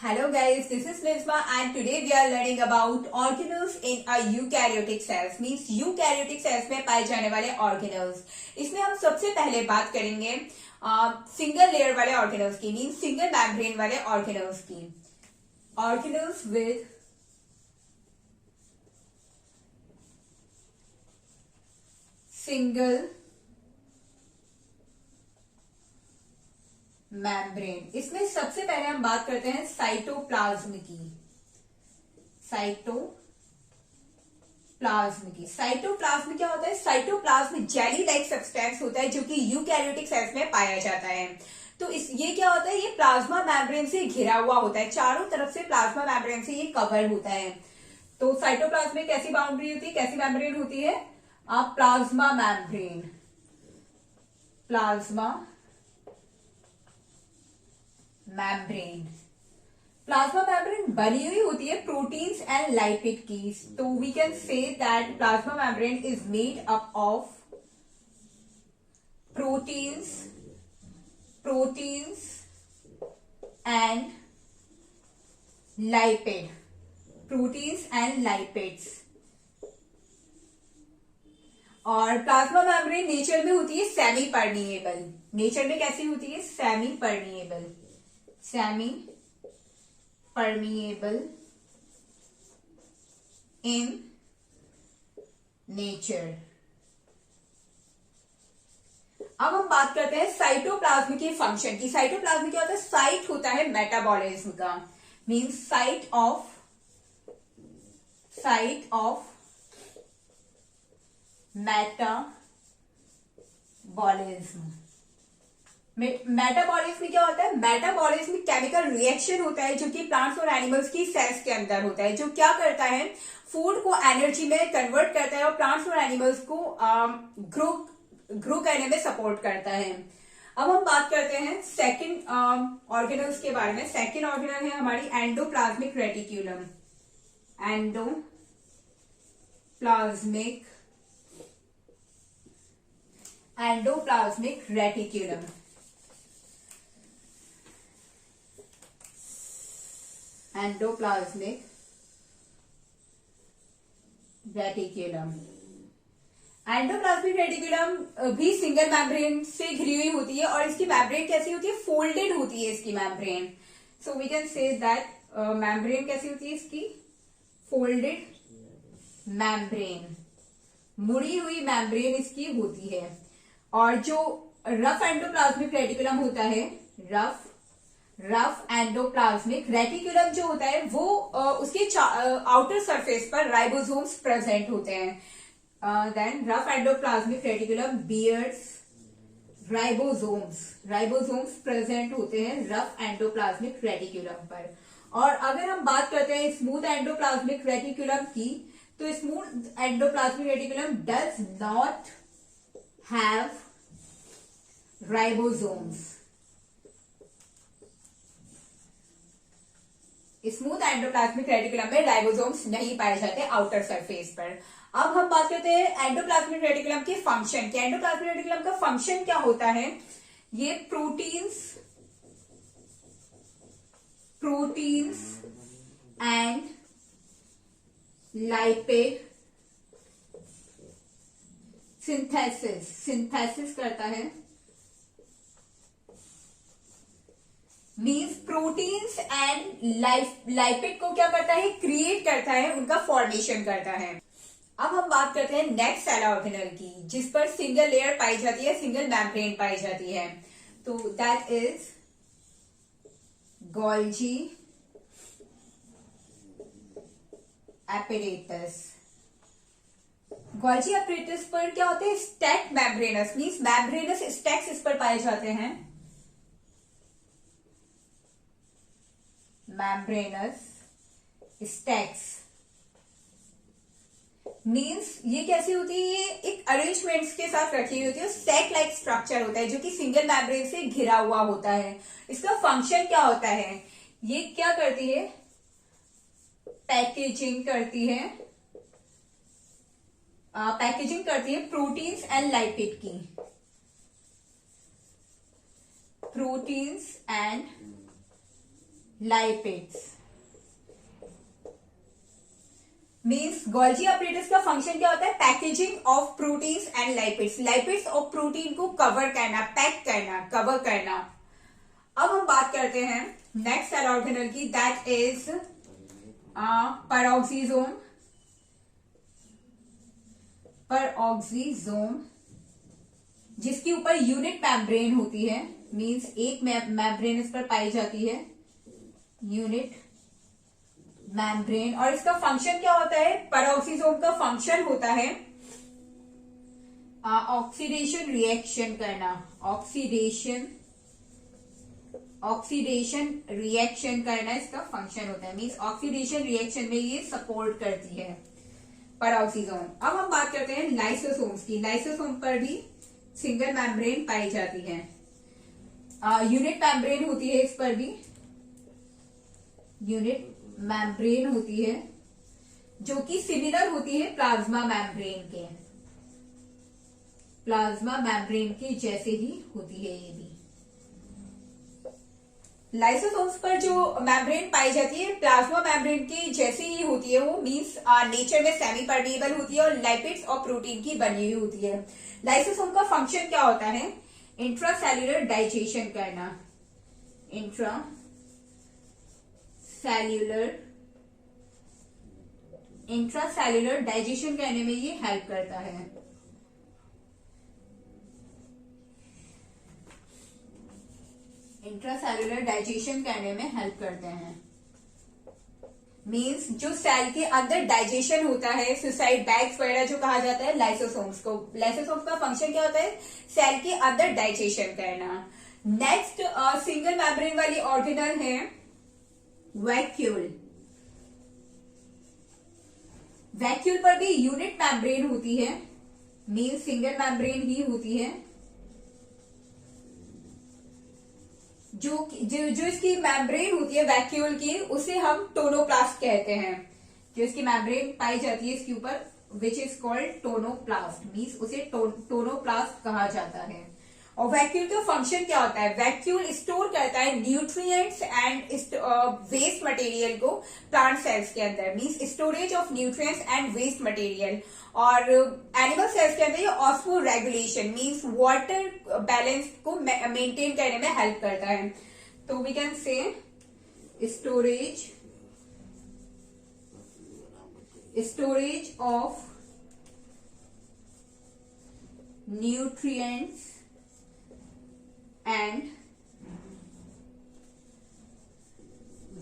Hello guys, this is Nisma and today we are learning about organelles in a eukaryotic cells. Means eukaryotic cells में पाए जाने वाले organelles. इसमें हम सबसे पहले बात करेंगे सिंगल लेयर वाले organelles की, मीन्स सिंगल मेम्ब्रेन वाले organelles की. Organelles with single membrane. इसमें सबसे पहले हम बात करते हैं साइटोप्लाज्म की. साइटोप्लाज्म क्या होता है? साइटोप्लाज्म जेली लाइक सब्सटेंस होता है जो कि यूकैरियोटिक सेल्स में पाया जाता है. तो ये क्या होता है? ये प्लाज्मा मेम्ब्रेन से घिरा हुआ होता है, चारों तरफ से प्लाज्मा मेम्ब्रेन से ये कवर होता है. तो साइटोप्लाज्म में कैसी बाउंड्री होती है, कैसी मेम्ब्रेन होती है? Plasma membrane. प्लाज्मा मेम्ब्रेन बनी हुई होती है प्रोटीन्स एंड लाइपिड की. तो we can say that plasma membrane is made up of proteins and lipids. और प्लाज्मा मेम्ब्रेन नेचर में होती है सेमी परमिएबल. नेचर में कैसी होती है? Semi permeable in nature. अब हम बात करते हैं साइटोप्लाज्म के फंक्शन की. साइटोप्लाज्म क्या होता है? साइट होता है मेटाबॉलिज्म का, means site of metabolism. Metabolism क्या होता है? मेटाबॉलिज्म केमिकल रिएक्शन होता है जो कि प्लांट्स और एनिमल्स की सेल्स के अंदर होता है, जो क्या करता है? फूड को एनर्जी में कन्वर्ट करता है और प्लांट्स और एनिमल्स को ग्रो करने में सपोर्ट करता है. अब हम बात करते हैं सेकंड ऑर्गेनल्स के बारे में. सेकंड ऑर्गेनल है हमारी endoplasmic reticulum. Endoplasmic reticulum. Endoplasmic reticulum भी सिंगल मेम्ब्रेन से घिरी हुई होती है और इसकी मेम्ब्रेन कैसी होती है? फोल्डेड होती है इसकी membrane. So we can say that membrane कैसी होती है इसकी? फोल्डेड मेम्ब्रेन, मुड़ी हुई मेम्ब्रेन इसकी होती है. और जो रफ एंडोप्लाज्मिक रेटिकुलम होता है, रफ एंडोप्लाज्मिक रेटिकुलम जो होता है वो उसके आउटर सरफेस पर राइबोसोम्स प्रेजेंट होते हैं. Then rough endoplasmic reticulum bears ribosomes present होते हैं रफ एंडोप्लाज्मिक रेटिकुलम पर. और अगर हम बात करते हैं स्मूथ एंडोप्लाज्मिक रेटिकुलम की, तो smooth endoplasmic reticulum does not have ribosomes. Smooth endoplasmic reticulum में राइबोसोम्स नहीं पाए जाते आउटर सरफेस पर. अब हम बात करते हैं एंडोप्लाज्मिक रेटिकुलम के फंक्शन के. एंडोप्लाज्मिक रेटिकुलम का फंक्शन क्या होता है? ये प्रोटीन्स एंड लाइपिड सिंथेसिस करता है. मीन्स प्रोटीन्स एंड लाइपिड को क्या करता है? क्रिएट करता है, उनका फॉर्मेशन करता है. अब हम बात करते हैं नेक्स्ट सेल ऑर्गेनल की, जिस पर सिंगल लेयर पाई जाती है, सिंगल मेम्ब्रेन पाई जाती है. तो that is Golgi apparatus. Golgi apparatus पर क्या होते हैं? Stack membranes, means membranes stacks इस पर पाए जाते हैं. मेम्ब्रेनस स्टैक्स मीन्स ये कैसी होती है? ये एक अरेंजमेंट्स के साथ रखी हुई होती है. स्टैक लाइक स्ट्रक्चर होता है जो कि सिंगल मेम्ब्रेन से घिरा हुआ होता है. इसका फंक्शन क्या होता है? ये क्या करती है? पैकेजिंग करती है प्रोटीन्स एंड लाइपिड की. Proteins and lipids. Means Golgi apparatus का फंक्शन क्या होता है? Packaging of proteins and lipids. Lipids और प्रोटीन को कवर करना, पैक करना, कवर करना। अब हम बात करते हैं नेक्स्ट सेल ऑर्गेनल की, दैट इज पेरोक्सिसोम। पेरोक्सिसोम जिसके ऊपर यूनिट मेम्ब्रेन होती है, मीन्स एक मेम्ब्रेन इस पर पाई जाती है, यूनिट मेम्ब्रेन। और इसका फंक्शन क्या होता है? पेरोक्सिसोम का फंक्शन होता है ऑक्सीडेशन रिएक्शन करना। ऑक्सीडेशन रिएक्शन करना इसका फंक्शन होता है, मीन्स ऑक्सीडेशन रिएक्शन में ये सपोर्ट करती है पेरोक्सिसोम। अब हम बात करते हैं लाइसोसोम्स की। लाइसोसोम पर भी सिंगल मेम्ब्रेन पाई जाती है, यूनिट मेम्ब्रेन होती है, इस पर भी यूनिट मेम्ब्रेन होती है, जो कि सिमिलर होती है प्लाज्मा मेम्ब्रेन के। प्लाज्मा मेम्ब्रेन के जैसे ही होती है ये भी। लाइसोसोम्स पर जो मेम्ब्रेन पाई जाती है प्लाज्मा मेम्ब्रेन की जैसी ही होती है, वो मीन्स नेचर में सेमी परमेएबल होती है और लिपिड्स और प्रोटीन की बनी हुई होती है। लाइसोसोम का फंक्शन क्या होता है? इंट्रासेल्युलर डाइजेशन करना। इंट्रासेल्युलर डाइजेशन करने में ये हेल्प करता है। इंट्रासेल्युलर डाइजेशन करने में हेल्प करते हैं, मीन्स जो सेल के अंदर डाइजेशन होता है, सुसाइड बैग्स वगैरह जो कहा जाता है लाइसोसोम्स को। लाइसोसोम्स का फंक्शन क्या होता है? सेल के अंदर डाइजेशन करना। नेक्स्ट सिंगल मेम्ब्रेन वाली ऑर्गेनल है वैक्यूल। वैक्यूल पर भी यूनिट मेम्ब्रेन होती है, मीन्स सिंगल मेम्ब्रेन ही होती है। जो इसकी मेम्ब्रेन होती है वैक्यूल की, उसे हम टोनोप्लास्ट कहते हैं। जो इसकी मेम्ब्रेन पाई जाती है इसके ऊपर, which is called tonoplast, means उसे टोनोप्लास्ट कहा जाता है। और वैक्यूल का फंक्शन क्या होता है? वैक्यूल स्टोर करता है न्यूट्रिएंट्स एंड वेस्ट मटेरियल को प्लांट सेल्स के अंदर, means storage of nutrients and waste material. और एनिमल सेल्स के अंदर ये osmoregulation, means water balance को मेंटेन करने में हेल्प करता है। तो we can say storage of nutrients and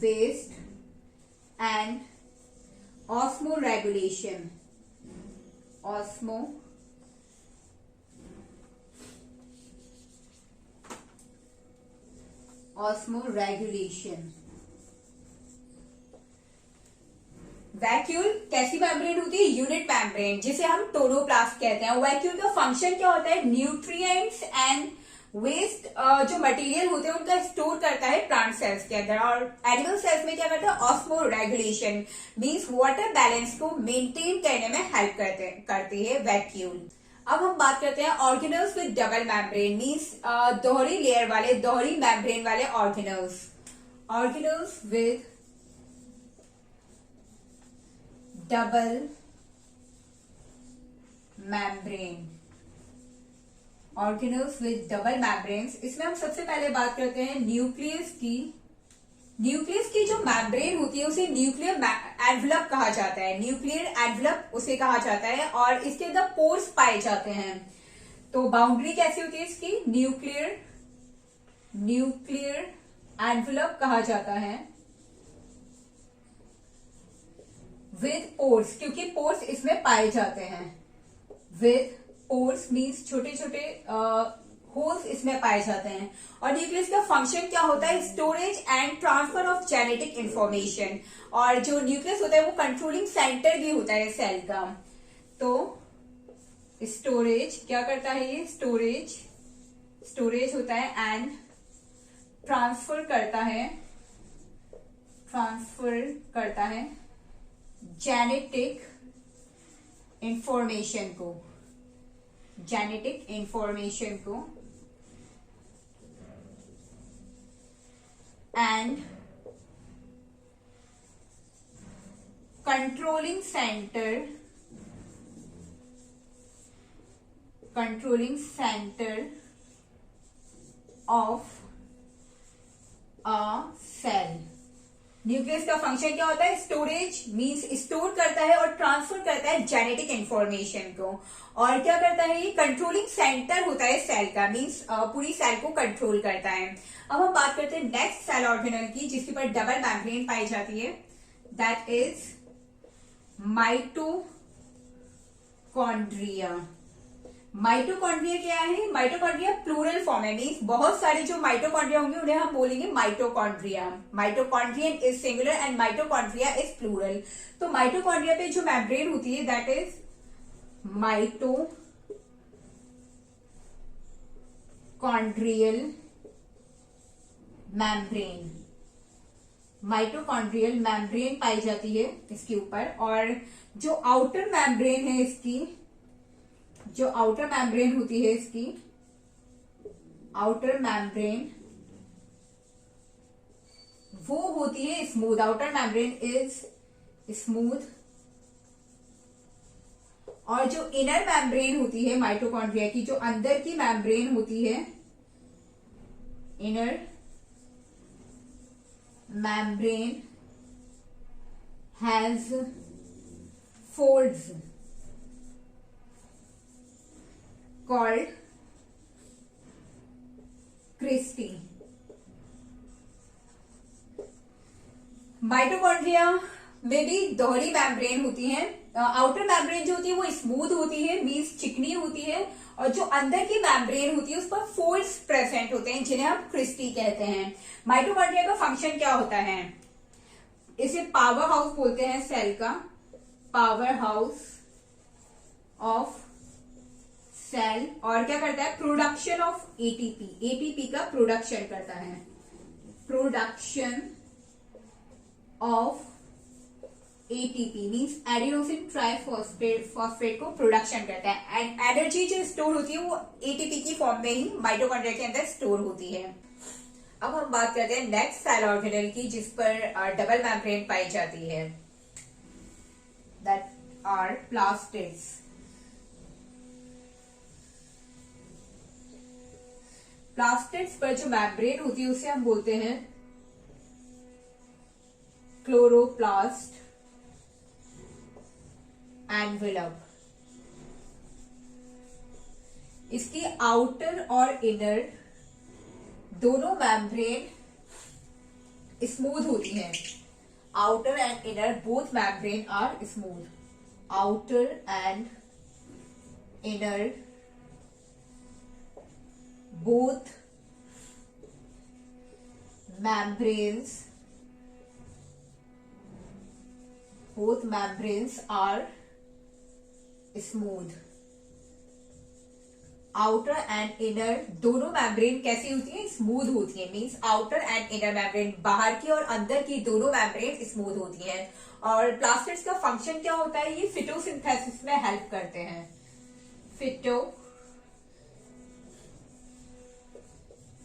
waste and osmoregulation. Osmoregulation. Vacuole कैसी मेम्ब्रेन होती है? यूनिट मेम्ब्रेन, जिसे हम टोनोप्लास्ट कहते हैं। वैक्यूल का फंक्शन क्या होता है? न्यूट्रिएंट्स एंड वेस्ट जो मटेरियल होते हैं उनका स्टोर करता है प्लांट सेल्स के अंदर। और एनिमल सेल्स में क्या करता है? Osmo regulation, means water balance को मेंटेन करने में हेल्प करती है वैक्यूल। अब हम बात करते हैं organelles with double membrane, means दोहरी लेयर वाले, दोहरी मेम्ब्रेन वाले organelles. Organelles with double membrane, organelles with double membranes. इसमें हम सबसे पहले बात करते हैं न्यूक्लियस की। न्यूक्लियस की जो मेम्ब्रेन होती है उसे न्यूक्लियर एनवलप कहा जाता है, न्यूक्लियर एनवलप उसे कहा जाता है। और इसके अंदर पोर्स पाए जाते हैं। तो बाउंड्री कैसी होती है इसकी? न्यूक्लियर एनवलप कहा जाता है विद पोर्स, क्योंकि पोर्स इसमें पाए जाते हैं। विद पोर्स मीन्स छोटे छोटे होल्स इसमें पाए जाते हैं। और न्यूक्लियस का फंक्शन क्या होता है? Storage and transfer of genetic information. और जो न्यूक्लियस होता है वो कंट्रोलिंग सेंटर भी होता है सेल का। तो स्टोरेज क्या करता है? ये स्टोरेज होता है एंड ट्रांसफर करता है जेनेटिक इंफॉर्मेशन को and controlling centre of a cell. Nucleus का फंक्शन क्या होता है? स्टोरेज, मींस स्टोर करता है और ट्रांसफर करता है जेनेटिक इंफॉर्मेशन को। और क्या करता है? ये कंट्रोलिंग सेंटर होता है सेल का, मींस पूरी सेल को कंट्रोल करता है। अब हम बात करते हैं नेक्स्ट सेल ऑर्गेनल की, जिसके ऊपर डबल मेम्ब्रेन पाई जाती है, दैट इज माइटोकॉन्ड्रिया। माइटोकॉन्ड्रिया क्या है? माइटोकॉन्ड्रिया प्लूरल फॉर्म है, मींस बहुत सारे जो माइटोकॉन्ड्रिया होंगे उन्हें हम बोलेंगे mitochondria. Mitochondrion is singular and mitochondria is plural. तो माइटोकॉन्ड्रिया पे जो मेम्ब्रेन होती है that is mitochondrial membrane. Mitochondrial membrane पाई जाती है इसके ऊपर। और जो आउटर मैम्ब्रेन है इसकी, जो आउटर मैम्ब्रेन होती है इसकी, आउटर मैम्ब्रेन वो होती है smooth. Outer membrane is smooth. और जो इनर मैम्ब्रेन होती है माइटोकॉन्ड्रिया की, जो अंदर की मैम्ब्रेन होती है, inner membrane has folds called cristae. Mitochondria में भी दोहरी मैम्ब्रेन होती है। आउटर मैम्ब्रेन जो होती है वो स्मूथ होती है, मींस चिकनी होती है। और जो अंदर की मैम्ब्रेन होती है उस पर फोल्ड्स प्रेजेंट होते हैं, जिन्हें हम क्रिस्टी कहते हैं। माइटोकॉन्ड्रिया का फंक्शन क्या होता है? इसे पावर हाउस बोलते हैं सेल का, पावर हाउस ऑफ सेल। और क्या करता है? प्रोडक्शन ऑफ एटीपी, एटीपी का प्रोडक्शन करता है, production of ATP means adenosine triphosphate को प्रोडक्शन करता है। एंड एनर्जी जो स्टोर होती है वो एटीपी की फॉर्म में ही माइटोकॉन्ड्रिया के अंदर स्टोर होती है। अब हम बात करते हैं नेक्स्ट सेल ऑर्गेनल की, जिस पर डबल मैम्ब्रेन पाई जाती है, दैट आर प्लास्टिड्स। प्लास्टिड्स पर जो मैम्ब्रेन होती है उसे हम बोलते हैं क्लोरोप्लास्ट एनवेलप। इसकी आउटर और इनर दोनों मैम्ब्रेन स्मूथ होती हैं। Outer and inner both membrane are smooth. Outer and inner both membranes are smooth। Outer and inner दोनों मैम्ब्रेन कैसी होती है? स्मूथ होती है, means outer and inner membrane, बाहर की और अंदर की दोनों मैम्ब्रेन स्मूथ होती हैं। और प्लास्टिड्स का फंक्शन क्या होता है? ये फिटोसिंथेसिस में हेल्प करते हैं।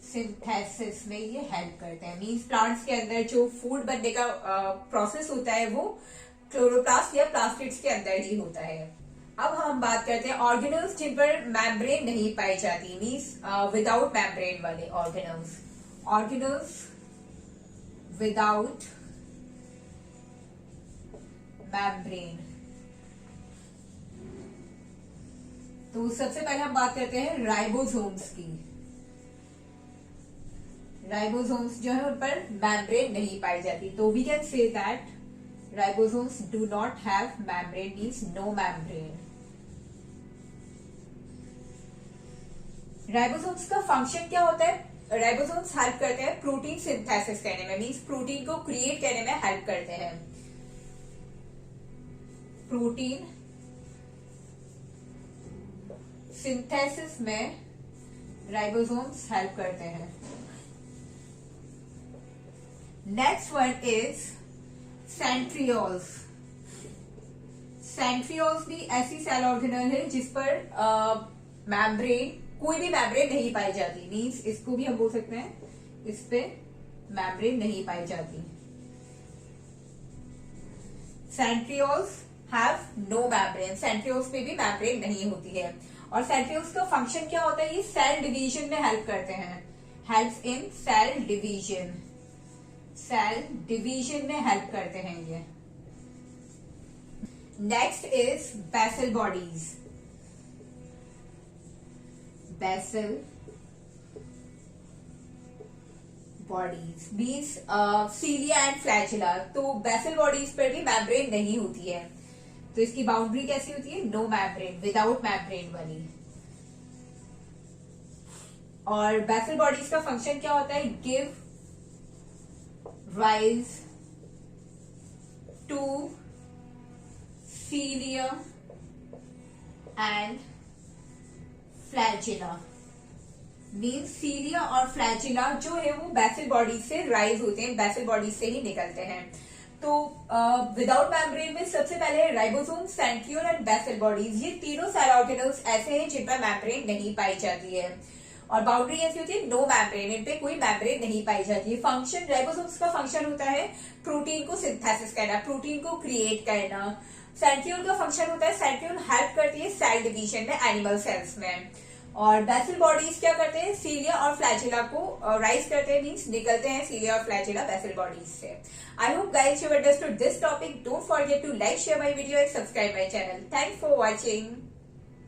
सिंथेसिस में ये हेल्प करते हैं, मींस प्लांट्स के अंदर जो फूड बनने का प्रोसेस होता है वो क्लोरोप्लास्ट या प्लास्टिड्स के अंदर ही होता है। अब हम बात करते हैं ऑर्गेनल्स जिन पर मैम्ब्रेन नहीं पाई जाती, मींस विदाउट मैम्ब्रेन वाले ऑर्गेनल्स। Organelles without membrane. तो सबसे पहले हम बात करते हैं राइबोसोम्स की। राइबोसोम्स जो है उन पर मैम्ब्रेन नहीं पाई जाती, तो we can say that ribosomes do not have membrane, means no membrane. Ribosomes का फंक्शन क्या होता है? राइबोसोम्स हेल्प करते हैं प्रोटीन सिंथेसिस करने में, मींस प्रोटीन को क्रिएट करने में हेल्प करते हैं। प्रोटीन सिंथेसिस में राइबोसोम्स हेल्प करते हैं। Next one is centrioles. Centrioles भी ऐसी सेल ऑर्गेनल है जिस पर मैम्ब्रेन, कोई भी मैम्ब्रेन नहीं पाई जाती, मींस इसको भी हम बोल सकते हैं इस पे मैम्ब्रेन नहीं पाई जाती। Centrioles have no membrane, centrioles पे भी मेम्ब्रेन नहीं होती है। और सेंट्रियोल्स का फंक्शन क्या होता है, ये सेल डिवीजन में हेल्प करते हैं, help in cell division, cell division में हेल्प करते हैं ये। Next is basal bodies, basal bodies means cilia and flagella. तो बेसल बॉडीज पर भी मेम्ब्रेन नहीं होती है, तो इसकी बाउंड्री कैसी होती है, नो मेम्ब्रेन, विदाउट मेम्ब्रेन वाली। और बेसल बॉडीज का फंक्शन क्या होता है, give rise to cilia and flagella. Means cilia और फ्लैजिला जो है वो बेसल बॉडीज से राइज होते हैं, बेसल बॉडीज से ही निकलते हैं। तो विदाउट मेम्ब्रेन में सबसे पहले ribosome, centriole and basal bodies, ये तीनों सेल ऑर्गेनल्स ऐसे हैं जिन पर मेम्ब्रेन नहीं पाई जाती है। और बाउंड्री ऐसी होती है, नो मेम्ब्रेन, इन पे कोई मेम्ब्रेन नहीं पाई जाती है। फंक्शन, राइबोसोम्स का फंक्शन होता है प्रोटीन को सिंथेसिस करना, प्रोटीन को क्रिएट करना। सेंट्रियोल का फंक्शन होता है, सेंट्रियोल हेल्प करती है सेल डिवीजन में एनिमल सेल्स में। और बेसल बॉडीज क्या करते हैं, सीलिया और फ्लैजिला को राइज करते हैं, मींस निकलते हैं सीलिया और फ्लैजिला बेसल बॉडीज से। I hope guys you understood this topic. Don't forget to like, share my video and subscribe my channel. Thanks for watching.